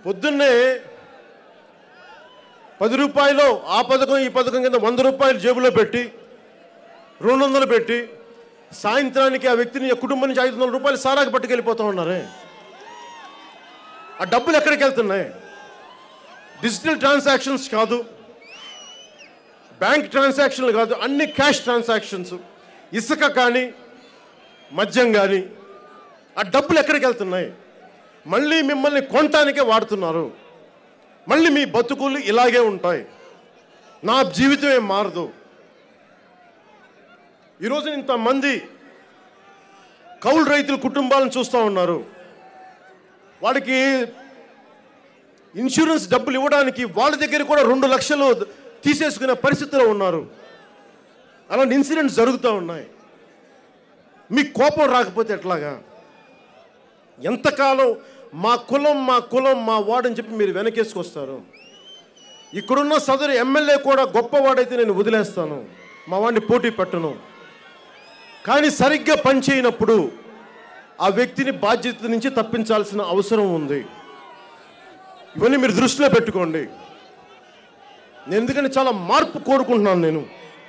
పొద్దున్నే 10 రూపాయలు ఆ పథకం ఈ పథకం కింద 100 రూపాయలు జేబులో పెట్టి 200 పెట్టి సాయంత్రానికి ఆ వ్యక్తిని కుటుంబం నుంచి 500 రూపాయలు సారాకు పట్టుకెళ్ళిపోతూ ఉన్నారే. ఆ డబ్బులు ఎక్కడికి వెళ్తున్నాయి? డిజిటల్ ట్రాన్సాక్షన్స్ కాదు, బ్యాంక్ ట్రాన్సాక్షన్లు కాదు, అన్ని క్యాష్ ట్రాన్సాక్షన్స్. ఇసుక కానీ మద్యం కానీ ఆ డబ్బులు ఎక్కడికి వెళ్తున్నాయి? మళ్ళీ మిమ్మల్ని కొనటానికే వాడుతున్నారు. మళ్ళీ మీ బతుకులు ఇలాగే ఉంటాయి. నా జీవితం ఏం మారదు. ఈరోజు ఇంతమంది కౌలు రైతుల కుటుంబాలను చూస్తూ ఉన్నారు. వాడికి ఇన్సూరెన్స్ డబ్బులు ఇవ్వడానికి వాళ్ళ దగ్గర కూడా 2 లక్షలు తీసేసుకునే పరిస్థితిలో ఉన్నారు. అలాంటి ఇన్సిడెంట్స్ జరుగుతూ ఉన్నాయి. మీ కోపం రాకపోతే ఎట్లాగా? ఎంతకాలం మా కులం మా వాడని చెప్పి మీరు వెనకేసుకొస్తారు? ఇక్కడున్న సదరు ఎమ్మెల్యే కూడా గొప్పవాడైతే నేను వదిలేస్తాను, మా వాడిని పోటీ పెట్టను. కానీ సరిగ్గా పనిచేయనప్పుడు ఆ వ్యక్తిని బాధ్యత నుంచి తప్పించాల్సిన అవసరం ఉంది. ఇవన్నీ మీరు దృష్టిలో పెట్టుకోండి. నేను ఎందుకంటే చాలా మార్పు కోరుకుంటున్నాను నేను.